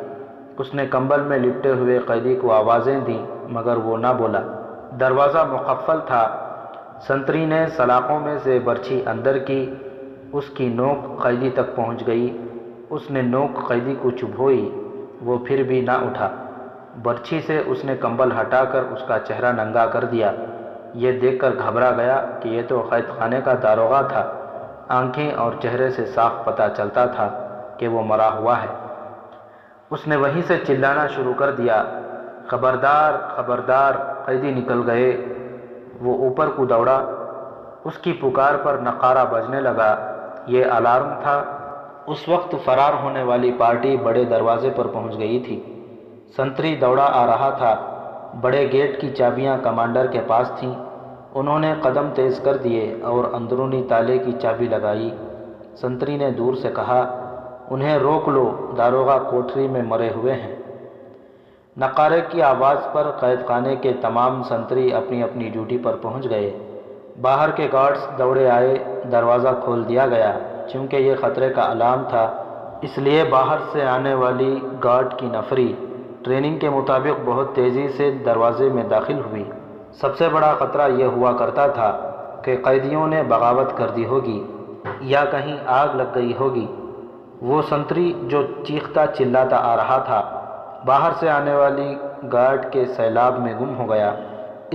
اس نے کمبل میں لپٹے ہوئے قیدی کو آوازیں دیں مگر وہ نہ بولا۔ دروازہ مقفل تھا۔ سنتری نے سلاخوں میں سے برچھی اندر کی، اس کی نوک قیدی تک پہنچ گئی۔ اس نے نوک قیدی کو چبھوئی، وہ پھر بھی نہ اٹھا۔ برچھی سے اس نے کمبل ہٹا کر اس کا چہرہ ننگا کر دیا۔ یہ دیکھ کر گھبرا گیا کہ یہ تو قید خانے کا داروغہ تھا۔ آنکھیں اور چہرے سے صاف پتہ چلتا تھا کہ وہ مرا ہوا ہے۔ اس نے وہیں سے چلانا شروع کر دیا، خبردار خبردار، قیدی نکل گئے۔ وہ اوپر کو دوڑا، اس کی پکار پر نقارہ بجنے لگا۔ یہ الارم تھا۔ اس وقت فرار ہونے والی پارٹی بڑے دروازے پر پہنچ گئی تھی۔ سنتری دوڑا آ رہا تھا۔ بڑے گیٹ کی چابیاں کمانڈر کے پاس تھیں۔ انہوں نے قدم تیز کر دیے اور اندرونی تالے کی چابی لگائی۔ سنتری نے دور سے کہا، انہیں روک لو، داروغہ کوٹری میں مرے ہوئے ہیں۔ نقارے کی آواز پر قید خانے کے تمام سنتری اپنی اپنی ڈیوٹی پر پہنچ گئے۔ باہر کے گارڈز دوڑے آئے، دروازہ کھول دیا گیا۔ چونکہ یہ خطرے کا الارم تھا، اس لیے باہر سے آنے والی گارڈ کی نفری ٹریننگ کے مطابق بہت تیزی سے دروازے میں داخل ہوئی۔ سب سے بڑا خطرہ یہ ہوا کرتا تھا کہ قیدیوں نے بغاوت کر دی ہوگی یا کہیں آگ لگ گئی ہوگی۔ وہ سنتری جو چیختا چلاتا آ رہا تھا، باہر سے آنے والی گارڈ کے سیلاب میں گم ہو گیا۔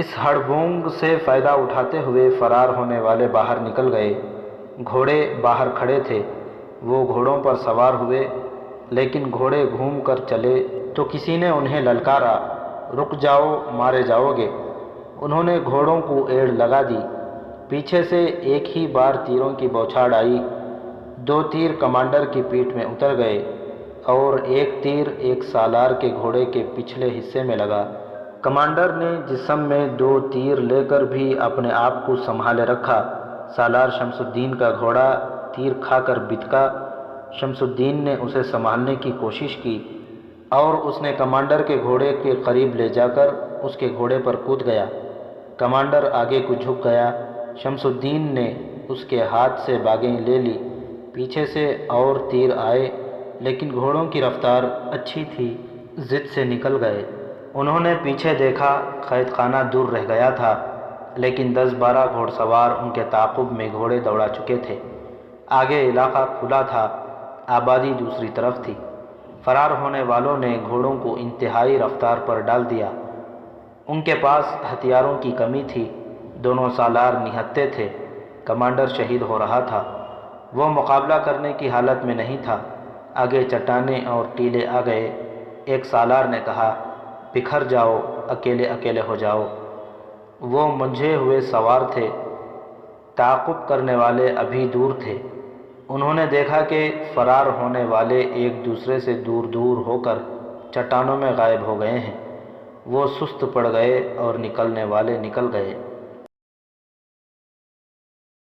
اس ہڑبونگ سے فائدہ اٹھاتے ہوئے فرار ہونے والے باہر نکل گئے۔ گھوڑے باہر کھڑے تھے۔ وہ گھوڑوں پر سوار ہوئے، لیکن گھوڑے گھوم کر چلے تو کسی نے انہیں للکارا، رک جاؤ، مارے جاؤ گے۔ انہوں نے گھوڑوں کو ایڑ لگا دی۔ پیچھے سے ایک ہی بار تیروں کی بوچھاڑ آئی۔ 2 تیر کمانڈر کی پیٹھ میں اتر گئے اور ایک تیر ایک سالار کے گھوڑے کے پچھلے حصے میں لگا۔ کمانڈر نے جسم میں 2 تیر لے کر بھی اپنے آپ کو سنبھالے رکھا۔ سالار شمس الدین کا گھوڑا تیر کھا کر بتکا۔ شمس الدین نے اسے سنبھالنے کی کوشش کی اور اس نے کمانڈر کے گھوڑے کے قریب لے جا کر اس کے گھوڑے پر کود گیا۔ کمانڈر آگے کو جھک گیا۔ شمس الدین نے اس کے ہاتھ سے باگیں لے لی۔ پیچھے سے اور تیر آئے، لیکن گھوڑوں کی رفتار اچھی تھی، ضد سے نکل گئے۔ انہوں نے پیچھے دیکھا، قید خانہ دور رہ گیا تھا، لیکن 10-12 گھوڑ سوار ان کے تعاقب میں گھوڑے دوڑا چکے تھے۔ آگے علاقہ کھلا تھا، آبادی دوسری طرف تھی۔ فرار ہونے والوں نے گھوڑوں کو انتہائی رفتار پر ڈال دیا۔ ان کے پاس ہتھیاروں کی کمی تھی۔ دونوں سالار نہتے تھے۔ کمانڈر شہید ہو رہا تھا۔ وہ مقابلہ کرنے کی حالت میں نہیں تھا۔ آگے چٹانیں اور ٹیلے آ گئے۔ ایک سالار نے کہا، بکھر جاؤ، اکیلے اکیلے ہو جاؤ۔ وہ منجھے ہوئے سوار تھے۔ تعاقب کرنے والے ابھی دور تھے۔ انہوں نے دیکھا کہ فرار ہونے والے ایک دوسرے سے دور دور ہو کر چٹانوں میں غائب ہو گئے ہیں۔ وہ سست پڑ گئے اور نکلنے والے نکل گئے۔